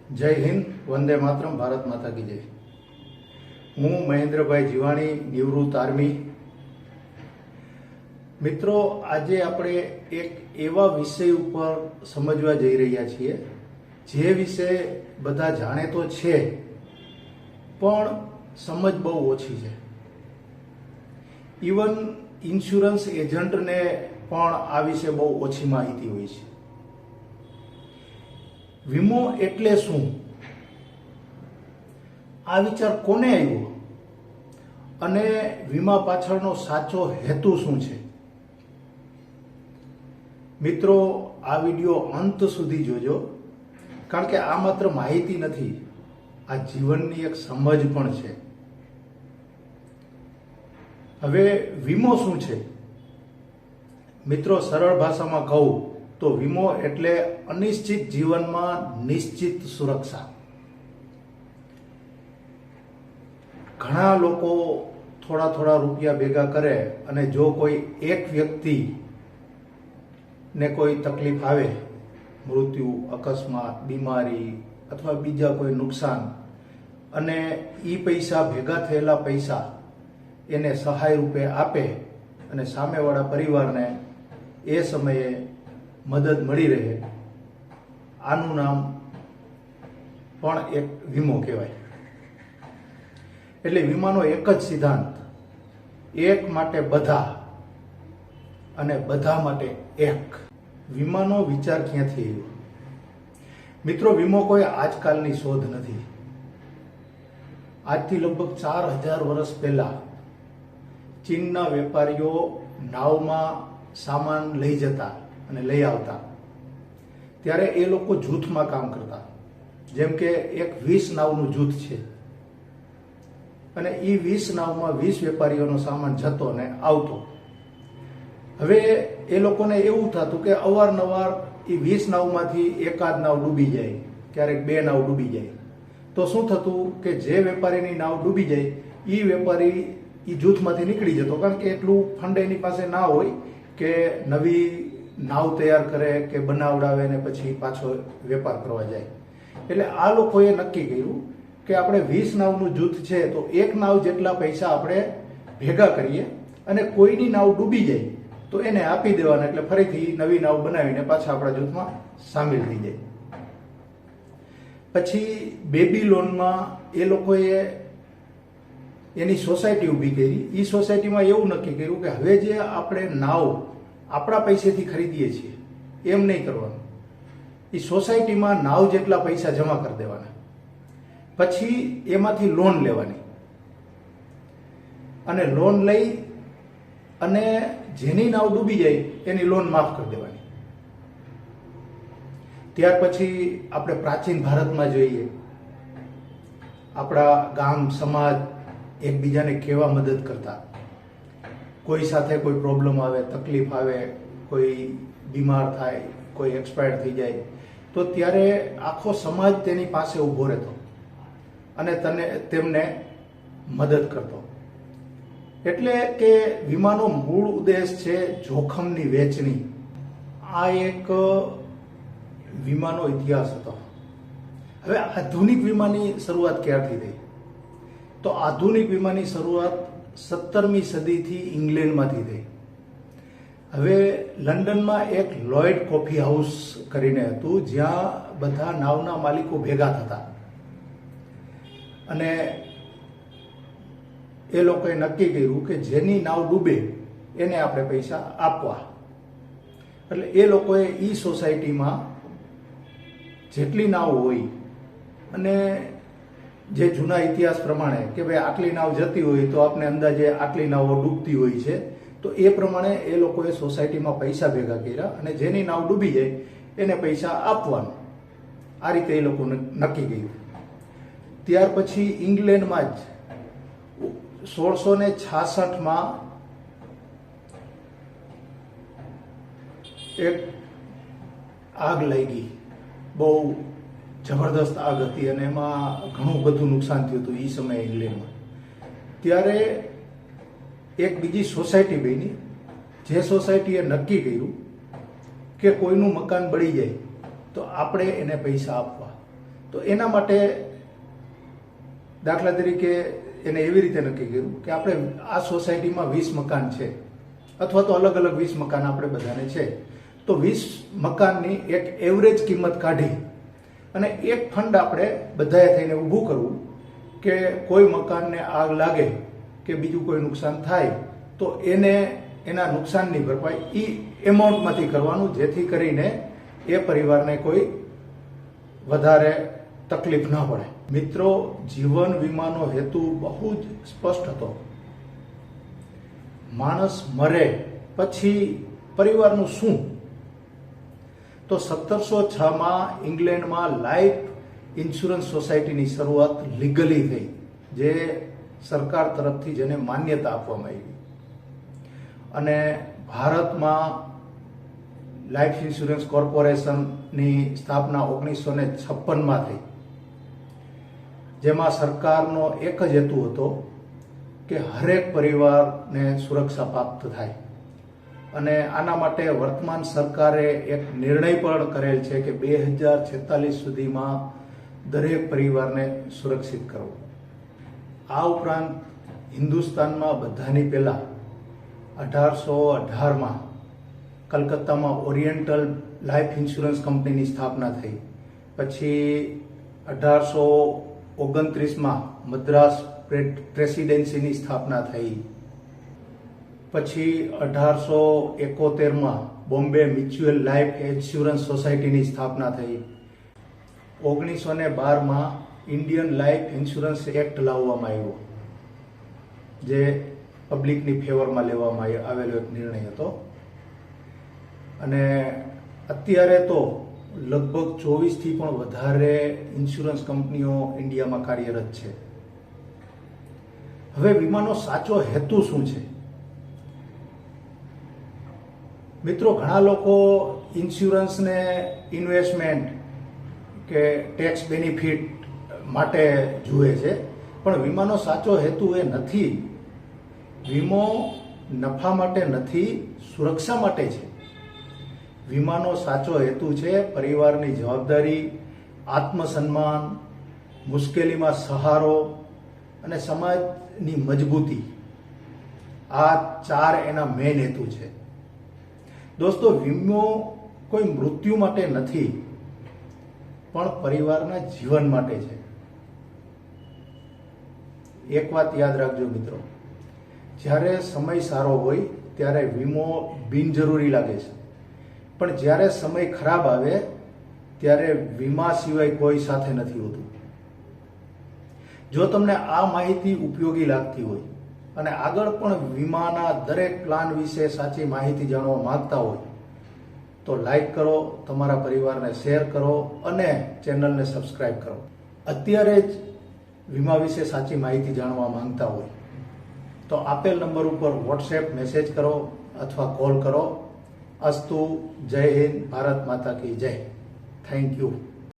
જય હિન્દ, વંદે માતરમ, ભારત માતા કી જય। હું મહેન્દ્રભાઈ જીવાણી, નિવૃત્ત આર્મી। મિત્રો, આજે આપણે એક એવા વિષય ઉપર સમજવા જઈ રહ્યા છીએ જે વિશે બધા જાણે તો છે પણ સમજ બહુ ઓછી છે। ઇવન ઇન્સ્યોરન્સ એજન્ટને પણ આ વિશે બહુ ઓછી માહિતી હોય છે। વીમો એટલે શું? આ વિચાર કોને આવ્યો અને વીમા પાછળનો સાચો હેતુ શું છે? મિત્રો, આ વિડિયો અંત સુધી જોજો, કારણ કે આ માત્ર માહિતી નથી, આ જીવનની એક સમજ પણ છે। હવે વીમો શું છે? મિત્રો, સરળ ભાષામાં કહું તો વીમો એટલે અનિશ્ચિત જીવનમાં નિશ્ચિત સુરક્ષા। ઘણા લોકો થોડા થોડા રૂપિયા ભેગા કરે અને જો કોઈ એક વ્યક્તિ ને કોઈ તકલીફ આવે, મૃત્યુ, અકસ્માત, બીમારી અથવા બીજા કોઈ નુકસાન, અને એ પૈસા ભેગા થયેલા પૈસા એને સહાય રૂપે આપે અને સામેવાળા પરિવારને એ સમયે મદદ મળી રહે, આનું નામ પણ એક વીમો કહેવાય। એટલે વીમાનો એક જ સિદ્ધાંત, એક માટે બધા અને બધા માટે એક। વીમાનો વિચાર ક્યાંથી આવ્યો? મિત્રો, વીમો કોઈ આજકાલની શોધ નથી। આજથી લગભગ 4000 વર્ષ પહેલા ચીનના વેપારીઓ નાવમાં સામાન લઈ જતા અને લઈ આવતા, ત્યારે એ લોકો જૂથમાં કામ કરતા। જેમ કે એક 20 નાવનું જૂથ છે અને એ 20 નાવમાં 20 વેપારીઓનો સામાન જતો ને આવતો। હવે એ લોકોને એવું થતું કે અવારનવાર એ 20 નાવમાંથી એકાદ નાવ ડૂબી જાય, ક્યારેક 2 નાવ ડૂબી જાય, તો શું થતું કે જે વેપારીની નાવ ડૂબી જાય એ વેપારી એ જૂથમાંથી નીકળી જતો, કારણ કે એટલું ફંડ એની પાસે ના હોય કે નવી નાવ તૈયાર કરે કે બનાવડાવે ને પછી પાછો વેપાર કરવા જાય। એટલે આ લોકોએ નક્કી કર્યું કે આપણે 20 નાવનું જૂથ છે તો એક નાવ જેટલા પૈસા આપણે ભેગા કરીએ અને કોઈની નાવ ડૂબી જાય તો એને આપી દેવાના, એટલે ફરીથી નવી નાવ બનાવીને પાછા આપણા જૂથમાં સામેલ થઈ જાય। પછી બેબીલોનમાં એ લોકોએ એની સોસાયટી ઊભી કરી। એ સોસાયટીમાં એવું નક્કી કર્યું કે હવે જે આપણે નાવ આપણા પૈસેથી ખરીદીએ છીએ એમ નહીં કરવાનું, એ સોસાયટીમાં નાવ જેટલા પૈસા જમા કરી દેવાના, પછી એમાંથી લોન લેવાની અને લોન લઈ અને જેની નાવ ડૂબી જાય એની લોન માફ કરી દેવાની। ત્યાર પછી આપણે પ્રાચીન ભારતમાં જોઈએ, આપણા ગામ સમાજ એકબીજાને કેવા મદદ કરતા। કોઈ સાથે કોઈ પ્રોબ્લેમ આવે, તકલીફ આવે, કોઈ બીમાર થાય, કોઈ એક્સપાયર થઈ જાય તો ત્યારે આખો સમાજ તેની પાસે ઊભો રહેતો અને તેમને મદદ કરતો। એટલે કે વીમાનો મૂળ ઉદ્દેશ છે જોખમની વહેંચણી। આ એક વીમાનો ઇતિહાસ હતો। હવે આધુનિક વીમાની શરૂઆત ક્યારથી થઈ? તો આધુનિક વીમાની શરૂઆત 17મી સદીથી ઇંગ્લેન્ડમાંથી થઈ। હવે લંડનમાં એક લોયડ કોફી હાઉસ કરીને હતું, જ્યાં બધા નાવના માલિકો ભેગા થતા અને એ લોકોએ નક્કી કર્યું કે જેની નાવ ડૂબે એને આપણે પૈસા આપવા। એટલે એ લોકોએ ઈ સોસાયટીમાં જેટલી નાવ હોય અને જે જૂના ઇતિહાસ પ્રમાણે કે ભાઈ આટલી નાવ જતી હોય તો આપણે અંદાજે આટલી નાવો ડૂબતી હોય છે, તો એ પ્રમાણે એ લોકોએ સોસાયટીમાં પૈસા ભેગા કર્યા અને જેની નાવ ડૂબી જાય એને પૈસા આપવાનું। આ રીતે એ લોકો નક્કી કર્યું। ત્યાર પછી ઇંગ્લેન્ડમાં જ 1666માં એક આગ લાગી, બહુ જબરદસ્ત આગ હતી અને એમાં ઘણું બધું નુકસાન થયું હતું એ સમયે ઇંગ્લેન્ડમાં। ત્યારે એક બીજી સોસાયટી બની, જે સોસાયટીએ નક્કી કર્યું કે કોઈનું મકાન બળી જાય તો આપણે એને પૈસા આપવા। તો એના માટે દાખલા તરીકે એને એવી રીતે નક્કી કર્યું કે આપણે આ સોસાયટીમાં 20 મકાન છે અથવા તો અલગ અલગ 20 મકાન આપણે બધાને છે, તો 20 મકાનની એક એવરેજ કિંમત કાઢી અને એક ફંડ આપણે બધાએ થઈને ઊભું કરવું કે કોઈ મકાનને આગ લાગે કે બીજું કોઈ નુકસાન થાય તો એને એના નુકસાનની ભરપાઈ એમાઉન્ટમાંથી કરવાનું, જેથી કરીને એ પરિવારને કોઈ વધારે તકલીફ ન પડે. મિત્રો, જીવન વીમાનો હેતુ બહુ જ સ્પષ્ટ હતો. માણસ મરે પછી પરિવારનું શું? તો 1706માં ઇંગ્લેન્ડમાં લાઈફ ઇન્સ્યોરન્સ સોસાયટીની શરૂઆત લીગલી થઈ, જે સરકાર તરફથી જેને માન્યતા આપવામાં આવી. અને ભારતમાં લાઈફ ઇન્સ્યોરન્સ કોર્પોરેશનની સ્થાપના 1956માં થઈ, જેમાં સરકારનો એક જ હેતુ હતો કે હરેક પરિવારને સુરક્ષા પ્રાપ્ત થાય. અને આના માટે વર્તમાન સરકારે એક નિર્ણય પણ કરેલ છે કે 2046 સુધીમાં દરેક પરિવારને સુરક્ષિત કરવો. આ ઉપરાંત હિન્દુસ્તાનમાં બધાની પહેલા 1818માં કલકત્તામાં ઓરિએન્ટલ લાઈફ ઇન્સ્યોરન્સ કંપનીની સ્થાપના થઈ. પછી 1829માં મદ્રાસ પ્રેસિડેન્સીની સ્થાપના થઈ. પછી 1871માં બોમ્બે મ્યુચ્યુઅલ લાઈફ ઇન્સ્યોરન્સ સોસાયટીની સ્થાપના થઈ. 1912માં ઇન્ડિયન લાઈફ ઇન્સ્યોરન્સ એક્ટ લાવવામાં આવ્યો, જે પબ્લિકની ફેવરમાં લેવામાં આવેલો એક નિર્ણય હતો. અને અત્યારે તો લગભગ 24થી પણ વધારે ઇન્સ્યોરન્સ કંપનીઓ ઇન્ડિયામાં કાર્યરત છે. હવે વીમાનો સાચો હેતુ શું છે? મિત્રો, ઘણા લોકો ઇન્સ્યોરન્સને ઇન્વેસ્ટમેન્ટ કે ટેક્સ બેનિફિટ માટે જુએ છે, પણ વીમાનો સાચો હેતુ એ નથી. વીમો નફા માટે નથી, સુરક્ષા માટે છે. વીમાનો સાચો હેતુ છે પરિવારની જવાબદારી, આત્મસન્માન, મુશ્કેલીમાં સહારો અને સમાજની મજબૂતી. આ 4 એના મેઇન હેતુ છે. દોસ્તો, વીમો કોઈ મૃત્યુ માટે નથી, પણ પરિવારના જીવન માટે છે. એક વાત યાદ રાખજો મિત્રો, જ્યારે સમય સારો હોય ત્યારે વીમો બિનજરૂરી લાગે છે, પણ જ્યારે સમય ખરાબ આવે ત્યારે વીમા સિવાય કોઈ સાથે નથી હોતું. જો તમને આ માહિતી ઉપયોગી લાગતી હોય અને આગળ પણ વીમાના દરેક પ્લાન વિશે સાચી માહિતી જાણવા માંગતા હોય તો લાઈક કરો, તમારા પરિવારને શેર કરો અને ચેનલને સબસ્ક્રાઈબ કરો. અત્યારે જ વીમા વિશે સાચી માહિતી જાણવા માંગતા હોય તો આપેલ નંબર ઉપર વોટ્સએપ મેસેજ કરો અથવા કોલ કરો. અસ્તુ. જય હિન્દ. ભારત માતા કી જય. Thank you.